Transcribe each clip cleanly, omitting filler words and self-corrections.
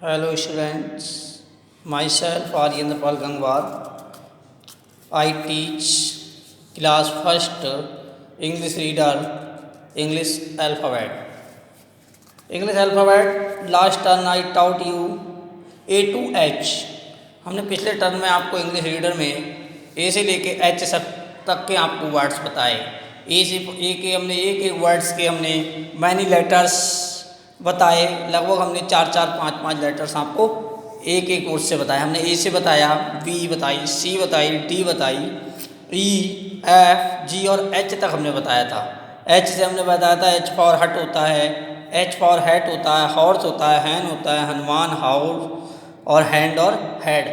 Hello students, myself Aryendra Gangwar. I teach class first English reader, English alphabet. English alphabet last turn I taught you A to H. हमने पिछले term में आपको English reader में ए से लेके H तक के आपको वर्ड्स बताए। ए से ए के हमने एक वर्ड्स के हमने मैनी लेटर्स बताए। लगभग हमने 4-4, 5-5 लेटर्स आपको एक वर्ड से बताया। हमने ए से बताया, बी बताई, सी बताई, डी बताई, ई, एफ, जी और एच तक हमने बताया था। एच से हमने बताया था एच फॉर हट होता है, एच फॉर हैट होता है, हॉर्स होता है, हैन होता है, हनुमान, हाउस और हैंड और हेड,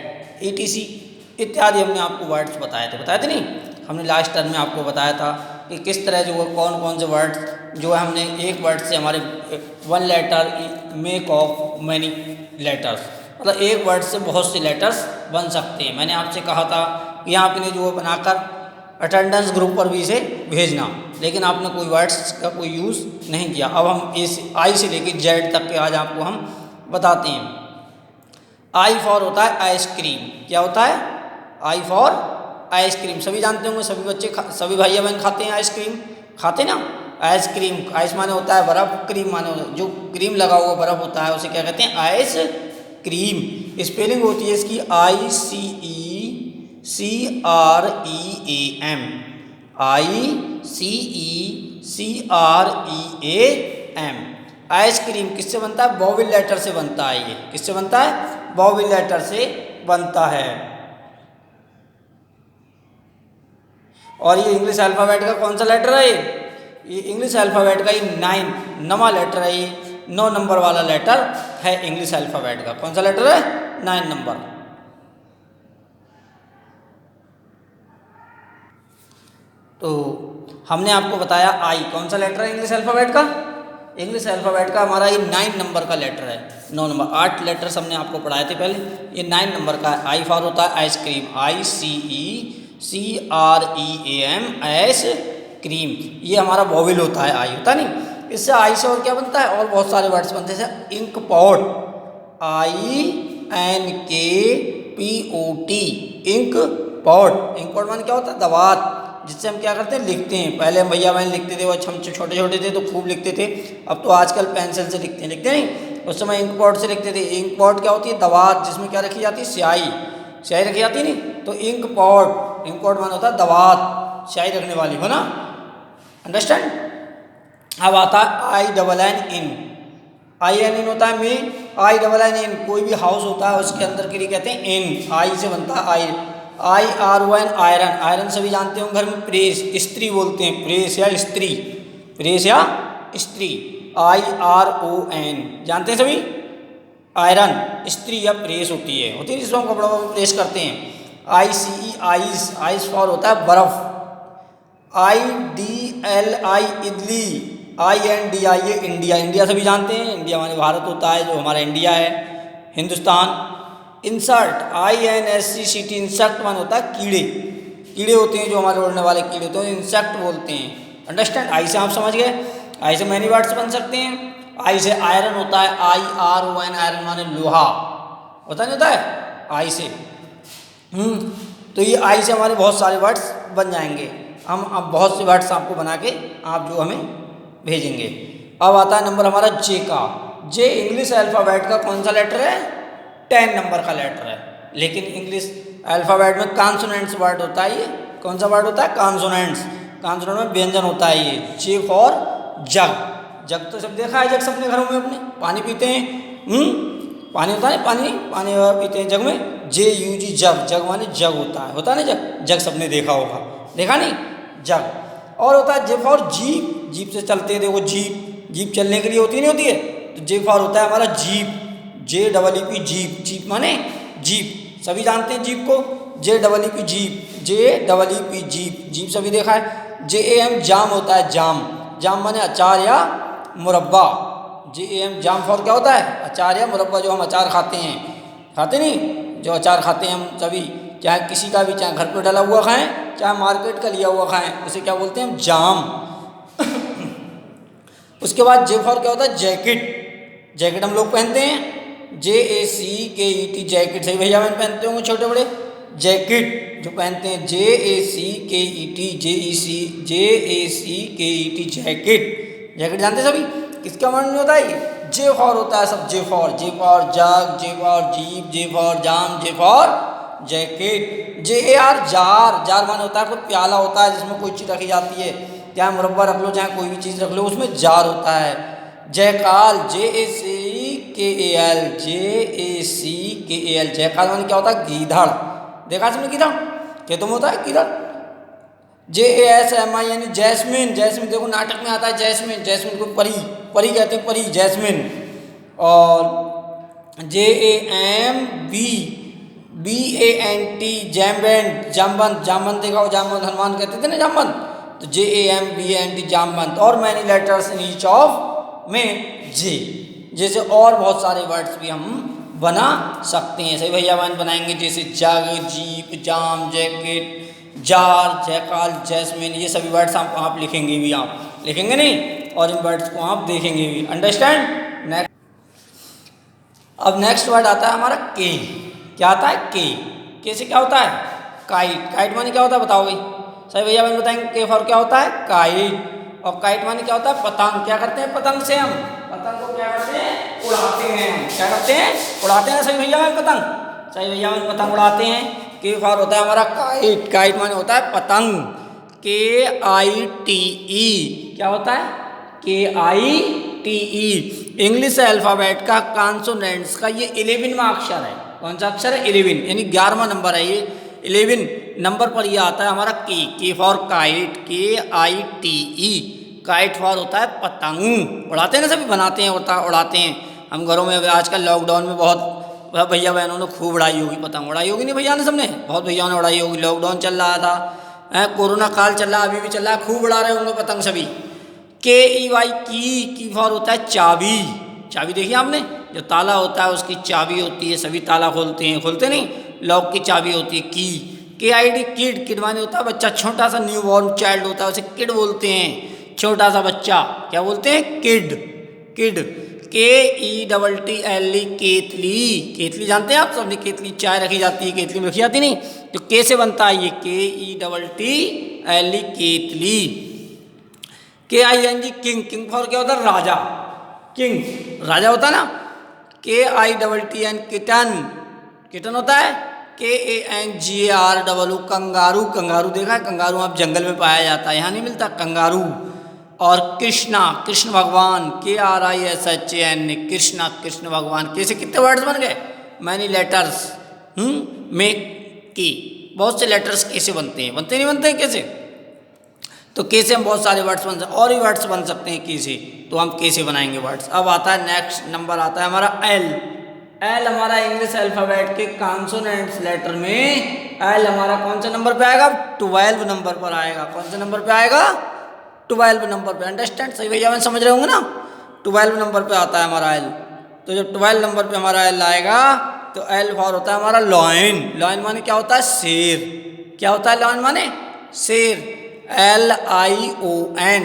ETC इत्यादि हमने आपको वर्ड्स बताए थे नहीं। हमने लास्ट टर्म में आपको बताया था कि किस तरह जो कौन कौन से वर्ड्स जो है हमने एक वर्ड से हमारे one letter make of many letters, मतलब एक वर्ड से बहुत से लेटर्स बन सकते हैं। मैंने आपसे कहा था कि आपने जो बनाकर अटेंडेंस ग्रुप पर भी इसे भेजना, लेकिन आपने कोई वर्ड्स का कोई यूज़ नहीं किया। अब हम आई से लेकर जेड तक के आज आपको हम बताते हैं। आई फॉर होता है आइसक्रीम। क्या होता है? I for ice cream. सभी जानते होंगे, सभी बच्चे सभी भैया बहन खाते हैं आइसक्रीम, खाते ना। आइसक्रीम, आइस माने होता है बर्फ़, क्रीम माने जो क्रीम लगा हुआ बर्फ़ होता है उसे क्या कहते हैं? Ice cream. स्पेलिंग होती है इसकी ICECREAM, ICECREAM। आइसक्रीम किससे बनता है? वोवेल लेटर से बनता है। ये किससे बनता है? वोवेल लेटर से बनता है। और ये इंग्लिश अल्फ़ाबेट का कौन सा लेटर है? ये इंग्लिश अल्फ़ाबेट का ये 9वां लेटर है। ये 9 नंबर वाला लेटर है इंग्लिश अल्फ़ाबेट का। कौन सा लेटर है? 9 नंबर। तो हमने आपको बताया आई कौन सा लेटर है इंग्लिश अल्फ़ाबेट का? इंग्लिश अल्फ़ाबेट का हमारा ये 9 नंबर का लेटर है। 9 नंबर, 8 लेटर्स हमने आपको पढ़ाए थे पहले, ये 9 नंबर का है। आई फॉर होता है आइसक्रीम, ICECREAM, आइसक्रीम। ये हमारा वोवेल होता है, आई होता नहीं। इससे आई से और क्या बनता है? और बहुत सारे वर्ड्स बनते हैं, जैसे ink pot, INKPOT, ink pot. Ink pot माने क्या होता है? दवात, जिससे हम क्या करते हैं? लिखते हैं। पहले हम भैया बहन लिखते थे, वो हम छोटे छोटे थे तो खूब लिखते थे। अब तो आजकल पेंसिल से लिखते हैं, लिखते नहीं। उस समय इंक पॉट से लिखते थे। इंक पॉट क्या होती है? दवात, जिसमें क्या रखी जाती है? स्याही, स्याही रखी जाती है नहीं। तो इंक पॉट, इंक पॉट माना होता है दवात, स्याही रखने वाली, हो ना? अंडरस्टैंड? अब आता है INN। INN होता है में, INN कोई भी हाउस होता है उसके अंदर के लिए कहते हैं इन। आई से बनता है आई। IRON, iron. आयरन सभी जानते हो घर में। प्रेस, स्त्री बोलते हैं, प्रेस या स्त्री, प्रेस या स्त्री। IRON जानते हैं सभी? आयरन स्त्री या प्रेस होती है जिसमें हम कपड़ों को प्रेस करते हैं। ICE, आइस, आइस फॉर होता है बर्फ। IDLI, इडली। INDI, ये इंडिया। इंडिया सभी जानते हैं, इंडिया माने भारत होता है, जो हमारा इंडिया है, हिंदुस्तान। इंसर्ट, INSECT, इंसेक्ट मान होता है कीड़े, कीड़े होते हैं जो हमारे उड़ने वाले कीड़े होते हैं, इंसेक्ट बोलते हैं। अंडरस्टैंड? आई से आप समझ गए। आई से मैनी वर्ड्स बन सकते हैं। आई से आयरन होता है, IRON, आयरन माने लोहा, होता नहीं होता है आई से। तो ये आई से हमारे बहुत सारे वर्ड्स बन जाएंगे। हम अब बहुत से वर्ड्स आपको बना के आप जो हमें भेजेंगे। अब आता है नंबर हमारा जे का। जे इंग्लिश अल्फ़ाबेट का कौन सा लेटर है? 10 नंबर का लेटर है। लेकिन इंग्लिश अल्फ़ाबेट में कॉन्सोनेंट्स वर्ड होता है। ये कौन सा वर्ड होता है? कॉन्सोनेंट्स। कॉन्सोनेंट में व्यंजन होता है ये। J for jug. जग तो सब देखा है, जग सबने घरों में अपने पानी पीते हैं। पानी होता है, पानी पानी पीते हैं जग में। JUG, जग। जग माने जग होता है ना जग? जग सबने देखा होगा, देखा नहीं? जग। और होता है जे फॉर जीप। जीप से चलते हैं, देखो जीप, जीप चलने के लिए होती नहीं होती है? तो जे फॉर होता है हमारा जीप, JEEP, जीप। जीप माने जीप, सभी जानते हैं जीप को। JEEP, jeep, JEEP, jeep. Jeep सभी देखा है। JAM, जाम होता है, जाम। जाम माने अचार या मुरब्बा। JAM, जाम फॉर क्या होता है? अचार या मुरब्बा, जो हम अचार खाते हैं, खाते नहीं? जो अचार खाते हैं हम सभी, चाहे किसी का भी, चाहे घर पे डला हुआ खाएं, चाहे मार्केट का लिया हुआ खाएं, उसे क्या बोलते हैं? हम जाम। उसके बाद जे फॉर क्या होता है? जैकेट। जैकेट हम लोग पहनते हैं, JACKET जैकेट। सही भैया बहन पहनते होंगे छोटे बड़े जैकेट जो पहनते हैं, JACKET जैकेट। जैकेट जानते सभी किसका वर्णन होता है? ये जे फॉर होता है सब, J for jug, J for jeep, J for jam, J for jacket. JAR jar, jar माने होता है कोई प्याला होता है जिसमें कोई चीज़ रखी जाती है, चाहे मुरब्बा रख लो चाहे कोई भी चीज़ रख लो उसमें जार होता है। जयकाल, JACKAL, जयकाल माने क्या होता है? गीधड़। देखा तुमने गीधड़? क्या तुम होता है गीधड़। JASMI यानी जैस्मिन, जैस्मिन देखो नाटक में आता है जैस्मिन, जैस्मिन को परी, परी कहते हैं, परी जैस्मिन। और JAMBANT जैमबंद, जामबंद, जामबंद देखा हो, जामबंद हनुमान कहते थे ना जामबंद, तो JAMBANT जामबंद। और many letters in each of में जे, जैसे और बहुत सारे वर्ड्स भी हम बना सकते हैं। सही भैया बहन बनाएंगे, जैसे जग, जीप, जाम, जैकेट, जार, जयकाल, जैस्मिन, ये सभी वर्ड्स आप लिखेंगे भी, आप लिखेंगे नहीं और इन वर्ड्स को आप देखेंगे भी। अंडरस्टैंड। नेक्स्ट, अब नेक्स्ट वर्ड आता है हमारा के। क्या आता है? के से क्या होता है? काइट। काइट माने क्या होता है बताओ भाई? सही भैया बहन बताएंगे। के फॉर क्या होता है? काइट। और काइट माने क्या होता है? पतंग। क्या करते हैं पतंग से हम? पतंग को क्या करते हैं? उड़ाते हैं। क्या करते हैं? उड़ाते हैं। सही भैया बहन पतंग, सही भैया बहन पतंग उड़ाते हैं। के फॉर होता है हमारा काइट। काइट माने होता है पतंग। KITE क्या होता है? KITE इंग्लिश अल्फ़ाबेट का कॉन्सोनेंट्स का ये 11वां अक्षर है। कौन सा अक्षर है? 11 यानी 11वां नंबर है ये। 11 नंबर पर ये आता है हमारा के for kite, KITE। Kite for होता है पतंग। उड़ाते हैं ना सभी, बनाते हैं उड़ाते हैं। हम घरों में आजकल लॉकडाउन में बहुत भैया बहनों ने खूब उड़ाई होगी पतंग। उड़ाई होगी नहीं भैया ने सबने? बहुत भैया ने उड़ाई होगी। लॉकडाउन चल रहा था, कोरोना काल चल रहा, अभी भी चल रहा है, खूब उड़ा रहे होंगे पतंग सभी। KEY की फॉर होता है चाबी। चाबी देखिए आपने, जो ताला होता है उसकी चाबी होती है, सभी ताला खोलते हैं, खोलते नहीं, लॉक की चाबी होती है की। KID किड, किड माने होता है बच्चा, छोटा सा न्यू बॉर्न चाइल्ड होता है उसे किड बोलते हैं। छोटा सा बच्चा क्या बोलते हैं? Kid, kid. KETTLE केतली। केतली जानते हैं आप सबने? केतली चाय रखी जाती है, केतली में रखी जाती नहीं, तो के से बनता है ये KETTLE केतली। KING king. किंग फॉर क्या होता है? राजा। किंग राजा होता है ना। KITTN kitten. किटन होता है। KANGAROO kangaroo. कंगारू देखा है? कंगारू आप जंगल में पाया जाता है, यहाँ नहीं मिलता कंगारू। और कृष्णा, कृष्ण भगवान, KRISHN कृष्णा, कृष्ण भगवान। कैसे कितने वर्ड्स बन गए? मैनी लेटर्स में के, बहुत से लेटर्स कैसे बनते हैं? बनते नहीं बनते हैं कैसे? तो कैसे हम बहुत सारे वर्ड्स बन सकते, और भी वर्ड्स बन सकते हैं कैसे, तो हम कैसे बनाएंगे वर्ड्स। अब आता है नेक्स्ट नंबर आता है हमारा एल। एल हमारा इंग्लिश अल्फ़ाबेट के कॉन्सोनेंट्स लेटर में एल हमारा कौन से नंबर पे आएगा? 12 नंबर पर आएगा। कौन से नंबर पे आएगा? 12 नंबर पे। अंडरस्टैंड। सही भैया मैं समझ रहे होंगे ना। 12 नंबर पे आता है हमारा एल। तो जब 12 नंबर पे हमारा एल आएगा तो एल फॉर होता है हमारा लॉयन। लॉयन माने क्या होता है? शेर। क्या होता है लॉयन माने? शेर। LION,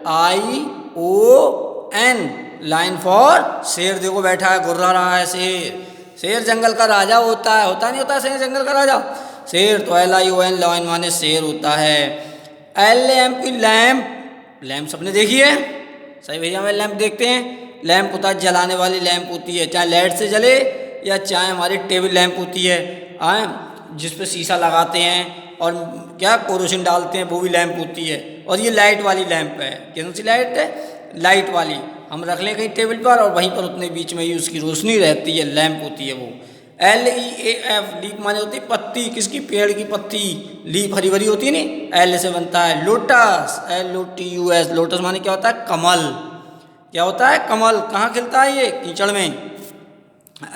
LION लाइन फॉर शेर। देखो बैठा है, घुर्रा रहा है शेर। शेर जंगल का राजा होता है, होता नहीं होता शेर जंगल का राजा? शेर। तो LION लॉयन माने शेर होता है। LAMP lamp. लैम्प सबने देखी है? सही भैया मैं लैम्प देखते हैं। लैम्प होता है जलाने वाली लैम्प होती है, चाहे लाइट से जले या चाहे हमारी टेबल लैम्प होती है, जिस पे शीशा लगाते हैं और क्या केरोसिन डालते हैं, वो भी लैंप होती है। और ये लाइट वाली लैंप है। कौन सी लाइट है? लाइट वाली। हम रख लें कहीं टेबल पर और वहीं पर उतने बीच में ही उसकी रोशनी रहती है, लैंप होती है वो। LEAF लीफ माने होती है पत्ती। किसकी? पेड़ की पत्ती। लीफ हरी भरी होती है नहीं, एल से बनता है। लोटस, LOTUS लोटस माने क्या होता है? कमल। क्या होता है? कमल। कहाँ खिलता है ये? कीचड़ में।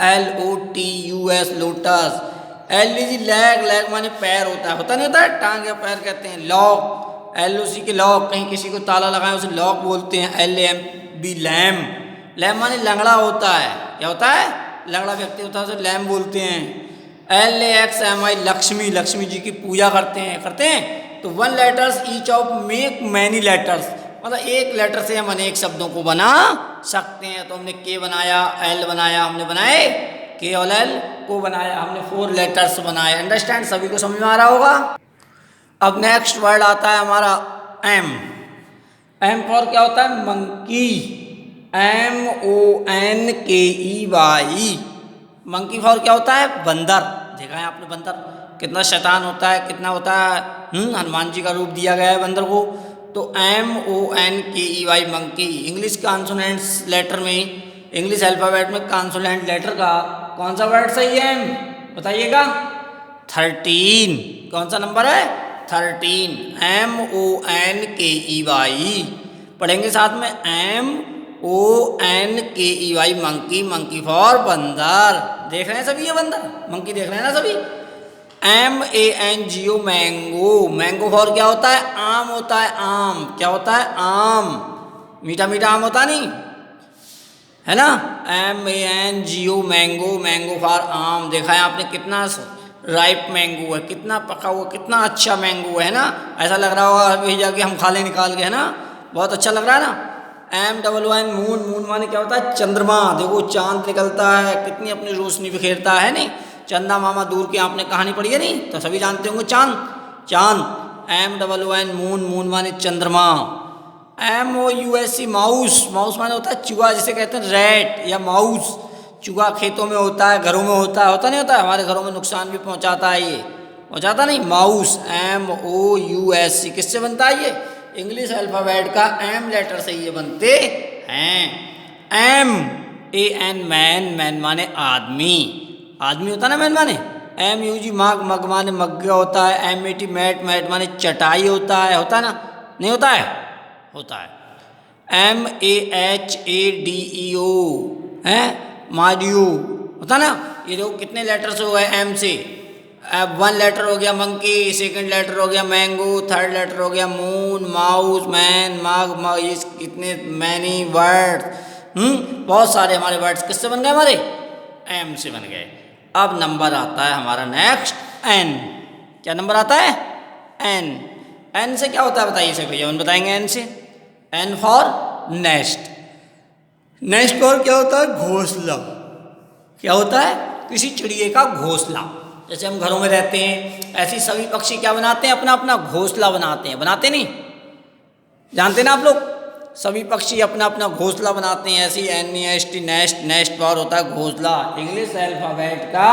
LOTUS lotus. LEG lag. Lag माने पैर होता नहीं होता है? टांग या पैर कहते हैं। लॉक। LOC के लॉक, कहीं किसी को ताला लगाए उसे लॉक बोलते हैं। LAMP lamp. लैम्प माने लंगड़ा होता है। क्या होता है? लंगड़ा व्यक्ति होता है उसे लैम्प बोलते हैं। LAXMI लक्ष्मी। लक्ष्मी जी की पूजा करते हैं। तो 1 letters each of make many letters. मतलब एक लेटर से हम अनेक शब्दों को बना सकते हैं। तो हमने के बनाया, एल बनाया, हमने बनाए के और एल को बनाया, हमने 4 लेटर्स बनाए। अंडरस्टैंड? सभी को समझ में आ रहा होगा। अब नेक्स्ट वर्ड आता है हमारा एम। एम फॉर क्या होता है? मंकी। MONKEY। मंकी फॉर क्या होता है? बंदर। देखा है आपने बंदर कितना शैतान होता है, कितना होता है, हनुमान जी का रूप दिया गया है बंदर को। तो MONKEY monkey. English consonants letter में, इंग्लिश अल्फाबेट में कॉन्सोनेंट लेटर का कौन सा वर्ड सही है? बताइएगा। 13। कौन सा नंबर है? 13। MONKEY। पढ़ेंगे साथ में MONKEY मंकी। मंकी फॉर बंदर। देख रहे हैं सभी ये बंदर? मंकी देख रहे हैं ना सभी? MANGO mango. मैंगो फॉर क्या होता है? आम होता है। आम क्या होता है? आम। मीठा मीठा आम होता नहीं है ना? MANGO mango. मैंगो फॉर आम। देखा है आपने कितना राइप मैंगो है, कितना पका हुआ, कितना अच्छा मैंगो है ना? ऐसा लग रहा होगा भैया कि हम खा ले निकाल के, है ना? बहुत अच्छा लग रहा है ना? MOON moon. मून माने क्या होता है? चंद्रमा। देखो चांद निकलता है, कितनी अपनी रोशनी बिखेरता है नहीं? चंदा मामा दूर की आपने कहानी पढ़ी है नहीं? तो सभी जानते होंगे चांद। चांद। MOON moon. मून माने चंद्रमा। MOUSE mouse. माउस माने होता है चूहा, जिसे कहते हैं रैट या माउस। चूहा खेतों में होता है, घरों में होता है, होता नहीं होता है? हमारे घरों में नुकसान भी पहुंचाता है, ये पहुंचाता नहीं? माउस। MOUSE किससे बनता है ये? इंग्लिश अल्फाबेट का M लेटर से ये बनते हैं। MAN man. मैन माने आदमी। आदमी होता ना मैन माने? MUG मग। मग माने मग्गा होता है। MAT mat. मैट माने चटाई होता है। होता है ना? नहीं होता है? होता है। MAHADEO है माडियो। होता ना? ये देखो कितने लेटर्स हो गए एम से। अब 1 लेटर हो गया मंकी, सेकंड लेटर हो गया मैंगो, थर्ड लेटर हो गया मून, माउस, मैन, मग। मग ये कितने मैनी वर्ड्स, बहुत सारे हमारे वर्ड्स किससे बन गए? हमारे एम से बन गए। अब नंबर आता है हमारा नेक्स्ट एन। क्या नंबर आता है? एन। एन से क्या होता है बताइए सर भैया? बताएंगे एन से। N for nest. Nest for क्या होता है? घोंसला। क्या होता है? किसी चिड़िए का घोंसला। जैसे हम घरों में रहते हैं, ऐसे सभी पक्षी क्या बनाते हैं? अपना अपना घोंसला बनाते हैं। बनाते नहीं? जानते ना आप लोग? सभी पक्षी अपना अपना घोंसला बनाते हैं। ऐसी NEST नेस्ट। नेस्ट फॉर होता है घोंसला। इंग्लिश अल्फाबेट का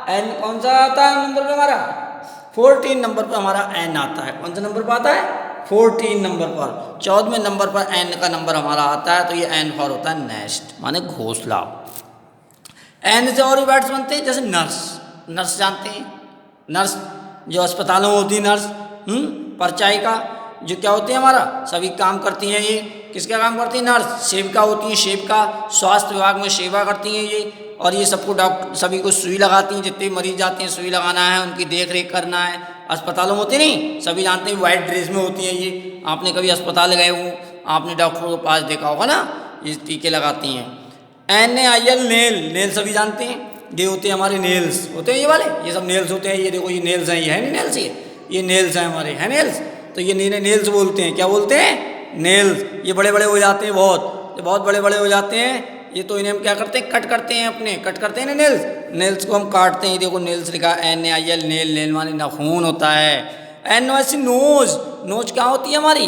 एन कौन सा आता है नंबर पे? हमारा 14 नंबर पर हमारा एन आता है। कौन सा नंबर पर आता है? 14 नंबर पर। 14वें नंबर पर एन का नंबर हमारा आता है। तो ये एन फॉर होता है नेस्ट, माने घोंसला। एन से और भी वर्ड्स बनते हैं, जैसे नर्स। नर्स जानते हैं? नर्स जो अस्पतालों में होती है, नर्स परिचारिका जो क्या होती है? हमारा सभी काम करती हैं। ये किसका काम करती है? नर्स। सेविका होती है, सेविका। स्वास्थ्य विभाग में सेवा करती हैं ये। और ये सबको डॉक्टर सभी को सुई लगाती हैं। जितने मरीज जाते हैं सुई लगाना है, उनकी देख रेख करना है। अस्पतालों में होती नहीं? सभी जानते हैं, वाइट ड्रेस में होती हैं ये। आपने कभी अस्पताल गए हो, आपने डॉक्टरों के पास देखा होगा ना, ये टीके लगाती हैं। NAIL nail. नेल सभी जानते हैं, ये होते हैं हमारे नेल्स। होते हैं ये वाले, ये सब नेल्स होते हैं। ये देखो ये नेल्स हैं, ये है नहीं नेल्स? ये नेल्स हैं हमारे, है नेल्स? तो ये नेल्स बोलते हैं। क्या बोलते हैं? नेल्स। ये बड़े बड़े हो जाते हैं बहुत, ये बहुत बड़े बड़े हो जाते हैं। ये तो इन्हें हम क्या करते हैं? कट करते हैं अपने, कट करते हैं ना नेल्स। नेल्स को हम काटते हैं। देखो नेल्स लिखा NAIL नेल। नेल माने नाखून होता है। NOS knows. नोज कहाँ होती है हमारी?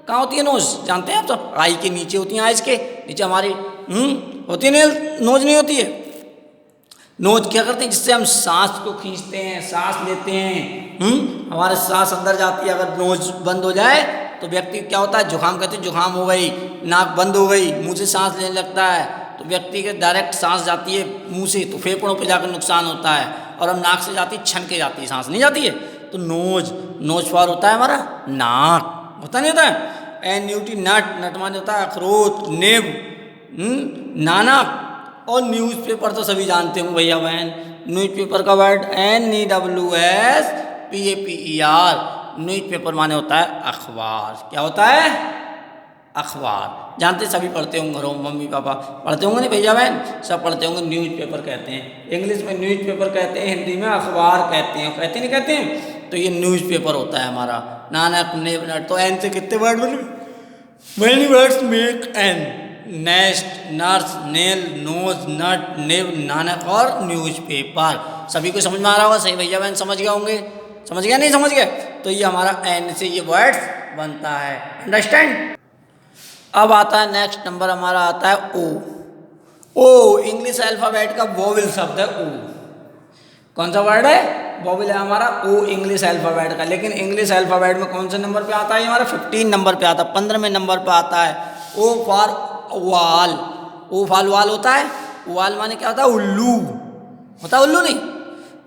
कहाँ होती है नोज? जानते हैं आप? तो आई के नीचे होती है, आइज के नीचे हमारी होती है नेल। नोज नहीं होती है। नोज क्या करते हैं? जिससे हम सांस को खींचते हैं, सांस लेते हैं। हमारे सांस अंदर जाती है। अगर नोज बंद हो जाए तो व्यक्ति क्या होता है? जुकाम कहते हैं, जुकाम हो गई, नाक बंद हो गई, मुंह से सांस लेने लगता है, तो व्यक्ति के डायरेक्ट सांस जाती है मुंह से, तो फेफड़ों पे जाकर नुकसान होता है। और हम नाक से जाती है, छन के जाती है सांस, नहीं जाती है। तो नोज। नोज फॉर होता है हमारा नाक। होता नहीं होता है? NUT नट। नट माने होता है अखरोट, नेब, नाना। और न्यूज़पेपर तो सभी जानते होंगे भैया बहन। न्यूज़पेपर का वर्ड NEWSPAPER। न्यूज़पेपर माने होता है अखबार। क्या होता है? अखबार। जानते सभी पढ़ते होंगे घरों में, मम्मी पापा पढ़ते होंगे नहीं भैया बहन? सब पढ़ते होंगे। न्यूज़पेपर कहते हैं इंग्लिश में, न्यूज़पेपर कहते हैं हिंदी में, अखबार कहते हैं। कहते नहीं कहते हैं? तो ये न्यूज़पेपर होता है हमारा। नानक, नेब, नट। तो एन से कितने वर्ड बन गए? Many words make an nest, nurse, nail, nose, nut, nib, Nanak और न्यूज़पेपर। सभी को समझ में आ रहा होगा, सही भैया बहन समझ गए होंगे, समझ गया नहीं समझ गए? तो ये हमारा एन से ये वर्ड्स बनता है, अंडरस्टैंड। अब आता है नेक्स्ट नंबर, हमारा आता है ओ। ओ इंग्लिश अल्फाबेट का वोवेल शब्द है ओ। कौन सा वर्ड है? वोवेल है हमारा ओ इंग्लिश अल्फाबेट का। लेकिन इंग्लिश अल्फाबेट में कौन से नंबर पे आता है? हमारा 15 नंबर पे आता है, 15वें नंबर पे आता है। ओ फॉर वाल। ओ फॉर वाल होता है। वाल माने क्या होता है? उल्लू होता है। उल्लू नहीं,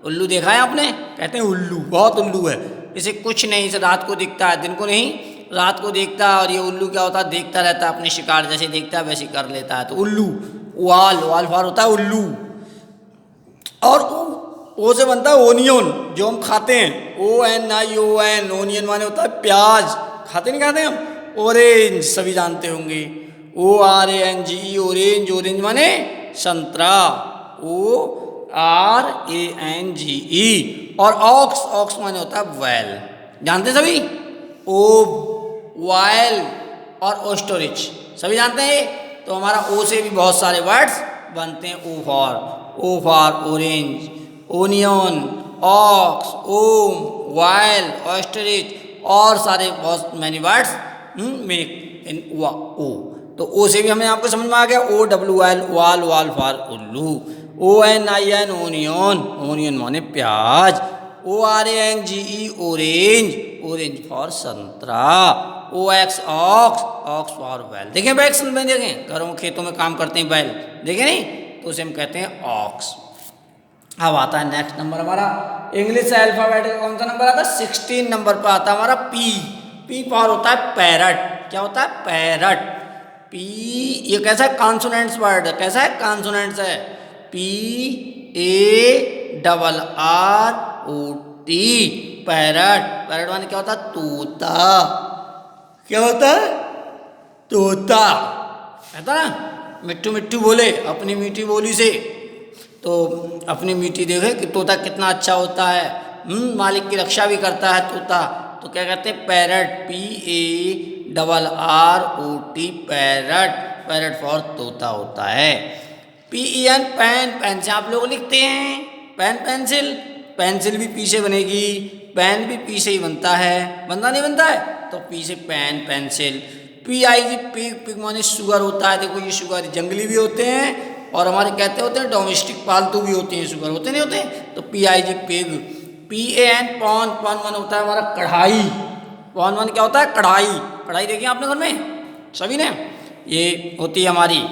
उल्लू देखा है आपने? कहते हैं उल्लू, बहुत उल्लू है, इसे कुछ नहीं, इसे रात को दिखता है, दिन को नहीं, रात को देखता है। और ये उल्लू क्या होता है? देखता रहता है अपने शिकार, जैसे देखता है वैसे कर लेता है। तो उल्लू, वाल, वाल फॉर होता है उल्लू। और ओ से बनता है ओनियन, जो हम खाते हैं, ONION, ओनियन माने होता है प्याज। खाते नहीं खाते हम? ऑरेंज सभी जानते होंगे, ORANGE, ऑरेंज। ऑरेंज माने संतरा, ORANGE। और ऑक्स, ऑक्स माने होता है बैल। जानते सभी? ओ, वाइल और ओस्टोरिच सभी जानते हैं। तो हमारा ओ से भी बहुत सारे वर्ड्स बनते हैं। O for orange, onion, ox, ohm, while, ostrich और सारे बहुत many words make in O. तो ओ से भी हमें आपको समझ में आ गया। OWL, वाल, वाल फॉर उल्लू। ONIN, ओनियन, ओनियन माने प्याज। ORANGE, ऑरेंज, ऑरेंज फॉर संतरा। OX, ऑक्स, ऑक्स फॉर बैल। देखें बैक्स में, देखें घरों में खेतों में काम करते हैं बैल, देखें नहीं? तो उसे हम कहते हैं ऑक्स। अब आता है नेक्स्ट नंबर हमारा इंग्लिश अल्फाबेट का कौन सा नंबर आता है? 16 नंबर पर आता है हमारा पी। पी फॉर होता है पैरट। क्या होता है? पैरट। पी ये कैसा है? कॉन्सोनेंट्स वर्ड है। कैसा है? कॉन्सोनेंट्स है। PARROT, parrot. पैरट माने क्या होता है? तोता। क्या होता है? तोता। कहता ना मिट्टू मिट्टू बोले अपनी मीठी बोली से। तो अपनी मीठी देखे कि तोता कितना अच्छा होता है, मालिक की रक्षा भी करता है तोता। तो क्या कहते हैं? Parrot, PARROT, parrot. Parrot for तोता होता है। PEN, pen. पेन से आप लोग लिखते हैं पेन, पेंसिल। पेंसिल भी पी से बनेगी, पेन भी पी से ही बनता है, बनता नहीं बनता है? तो पी से pen, pencil. PIG, pig. Pig माने शुगर होता है। देखो ये शुगर जंगली भी होते हैं और हमारे कहते होते हैं डोमेस्टिक, पालतू भी होते हैं शुगर, होते नहीं होते? तो PIG, pig. PAN, pan. Pan मान होता है हमारा कढ़ाई। पॉन मान क्या होता है? कढ़ाई। कढ़ाई देखिए आपने घर में सभी ने, ये होती है हमारी।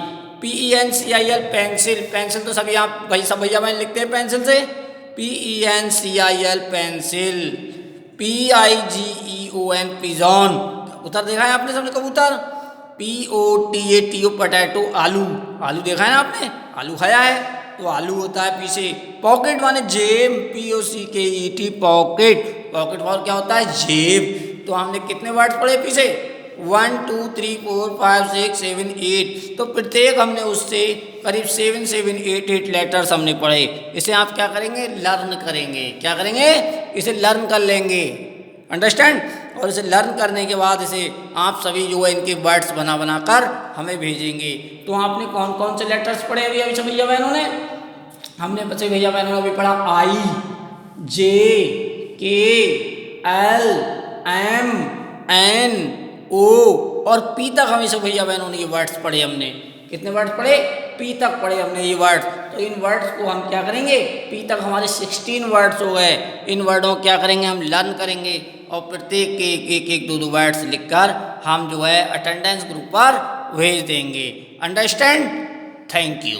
PENCIL, pencil. पेंसिल तो सभी आप भाई सब भैया बहन लिखते हैं पेंसिल से। PENCIL, pencil. PIGEON, पिजॉन। कबूतर देखा है आपने सबने? कबूतर। POTATO, पोटैटो, आलू। आलू देखा है ना आपने? आलू खाया है? तो आलू होता है पीछे। पॉकेट माने जेब, POCKET, पॉकेट। पॉकेट फॉर क्या होता है? जेब। तो हमने कितने वर्ड पढ़े पीछे? 1 2 3 4 5 6 7 8। तो प्रत्येक हमने उससे करीब 7 7 8 लेटर्स हमने पढ़े। इसे आप क्या करेंगे? लर्न करेंगे। क्या करेंगे? इसे लर्न कर लेंगे, अंडरस्टैंड। और इसे लर्न करने के बाद इसे आप सभी जो है इनके वर्ड्स बना बना कर हमें भेजेंगे। तो आपने कौन कौन से लेटर्स पढ़े अभी अभी भैया बहनों ने? हमने बच्चे भैया बहनों ने अभी पढ़ा IJKLMNO और P तक हमें सब भैया बहनों ने ये वर्ड्स पढ़े। हमने कितने वर्ड्स पढ़े? P तक पढ़े हमने ये वर्ड्स। तो इन वर्ड्स को हम क्या करेंगे? P तक हमारे 16 वर्ड्स हो गए। इन वर्डों को क्या करेंगे? हम लर्न करेंगे और प्रत्येक के एक एक दो दो वर्ड्स लिखकर हम जो है अटेंडेंस ग्रुप पर भेज देंगे, अंडरस्टैंड। Thank you.